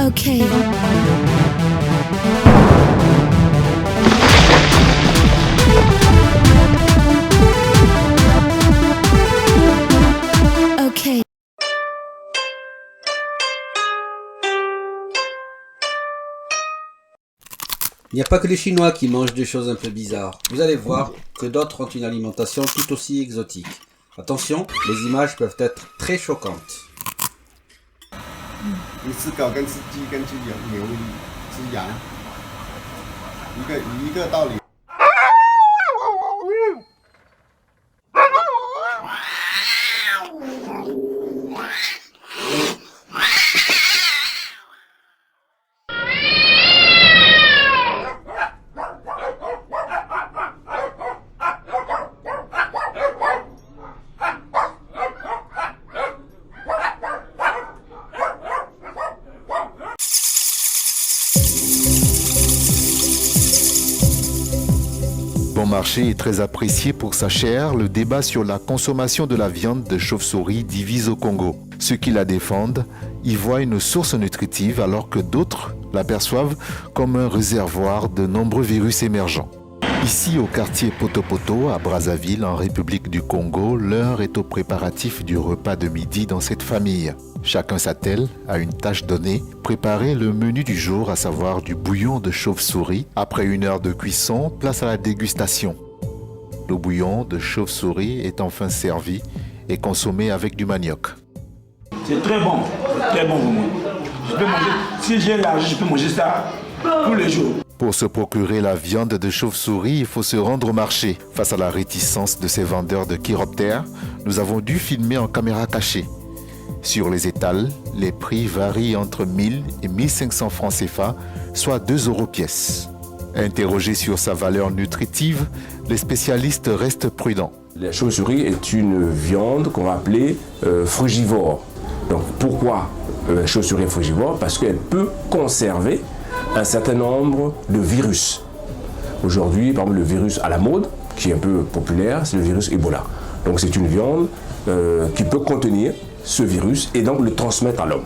Okay. Okay. Il n'y a pas que les Chinois qui mangent des choses un peu bizarres. Vous allez voir que d'autres ont une alimentation tout aussi exotique. Attention, les images peuvent être très choquantes. 你吃狗跟吃鸡跟吃牛吃羊，一个道理。Bon marché est très apprécié pour sa chair, le débat sur la consommation de la viande de chauve-souris divise au Congo. Ceux qui la défendent y voient une source nutritive alors que d'autres l'aperçoivent comme un réservoir de nombreux virus émergents. Ici au quartier Poto-Poto à Brazzaville en République du Congo, l'heure est au préparatif du repas de midi dans cette famille. Chacun s'attelle à une tâche donnée, préparer le menu du jour, à savoir du bouillon de chauve-souris. Après 1 heure de cuisson, place à la dégustation. Le bouillon de chauve-souris est enfin servi et consommé avec du manioc. C'est très bon pour moi. Je peux manger, si j'ai l'argent, je peux manger ça tous les jours. Pour se procurer la viande de chauve-souris, il faut se rendre au marché. Face à la réticence de ces vendeurs de chiroptères, nous avons dû filmer en caméra cachée. Sur les étals, les prix varient entre 1000 et 1500 francs CFA, soit 2 € pièce. Interrogé sur sa valeur nutritive, les spécialistes restent prudents. La chauve-souris est une viande qu'on va appeler frugivore. Donc pourquoi chauve-souris est frugivore? Parce qu'elle peut conserver un certain nombre de virus. Aujourd'hui, par exemple, le virus à la mode, qui est un peu populaire, c'est le virus Ebola. Donc c'est une viande qui peut contenir ce virus et donc le transmettre à l'homme.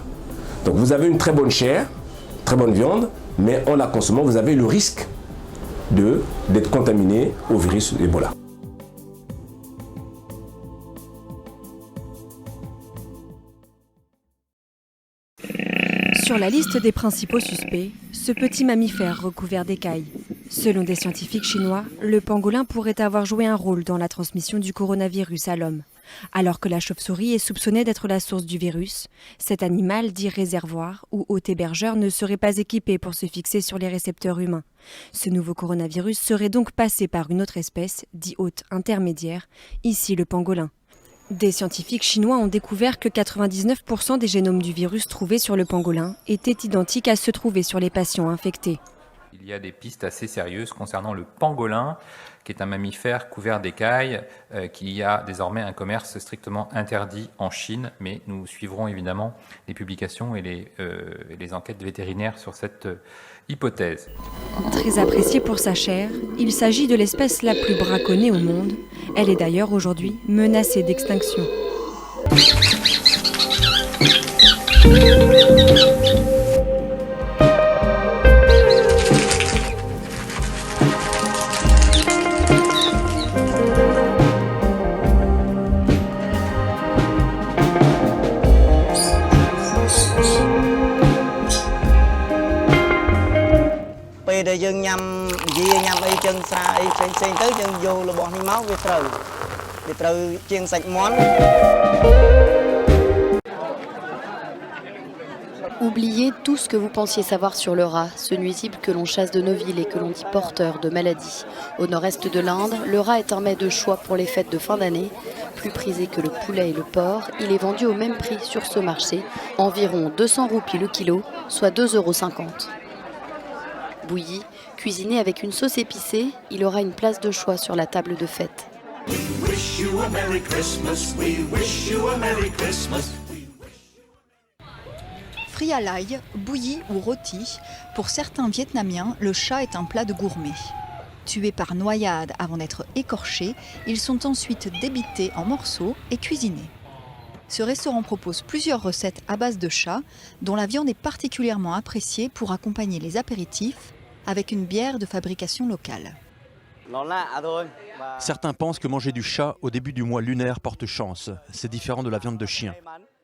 Donc vous avez une très bonne chair, très bonne viande, mais en la consommant, vous avez le risque d'être contaminé au virus Ebola. Sur la liste des principaux suspects, ce petit mammifère recouvert d'écailles. Selon des scientifiques chinois, le pangolin pourrait avoir joué un rôle dans la transmission du coronavirus à l'homme. Alors que la chauve-souris est soupçonnée d'être la source du virus, cet animal dit réservoir ou hôte hébergeur ne serait pas équipé pour se fixer sur les récepteurs humains. Ce nouveau coronavirus serait donc passé par une autre espèce, dit hôte intermédiaire, ici le pangolin. Des scientifiques chinois ont découvert que 99% des génomes du virus trouvés sur le pangolin étaient identiques à ceux trouvés sur les patients infectés. Il y a des pistes assez sérieuses concernant le pangolin, qui est un mammifère couvert d'écailles, qu'il y a désormais un commerce strictement interdit en Chine, mais nous suivrons évidemment les publications et les enquêtes vétérinaires sur cette hypothèse. Très appréciée pour sa chair, il s'agit de l'espèce la plus braconnée au monde. Elle est d'ailleurs aujourd'hui menacée d'extinction. Oubliez tout ce que vous pensiez savoir sur le rat, ce nuisible que l'on chasse de nos villes et que l'on dit porteur de maladies. Au nord-est de l'Inde, le rat est un mets de choix pour les fêtes de fin d'année. Plus prisé que le poulet et le porc, il est vendu au même prix sur ce marché, environ 200 roupies le kilo, soit 2,50 €. Bouilli, cuisiné avec une sauce épicée, il aura une place de choix sur la table de fête. Frit à l'ail, bouilli ou rôti, pour certains Vietnamiens, le chat est un plat de gourmet. Tués par noyade avant d'être écorchés, ils sont ensuite débités en morceaux et cuisinés. Ce restaurant propose plusieurs recettes à base de chat, dont la viande est particulièrement appréciée pour accompagner les apéritifs avec une bière de fabrication locale. Certains pensent que manger du chat au début du mois lunaire porte chance. C'est différent de la viande de chien.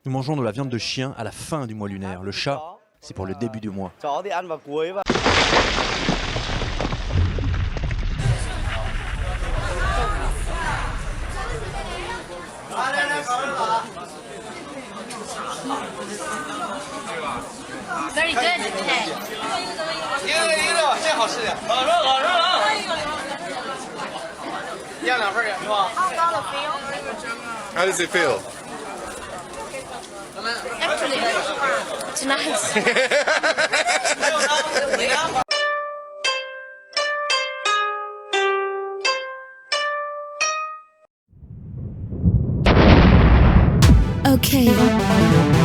Nous mangeons de la viande de chien à la fin du mois lunaire. Le chat, c'est pour le début du mois. Very good. How does it feel? Actually, it's nice. Okay.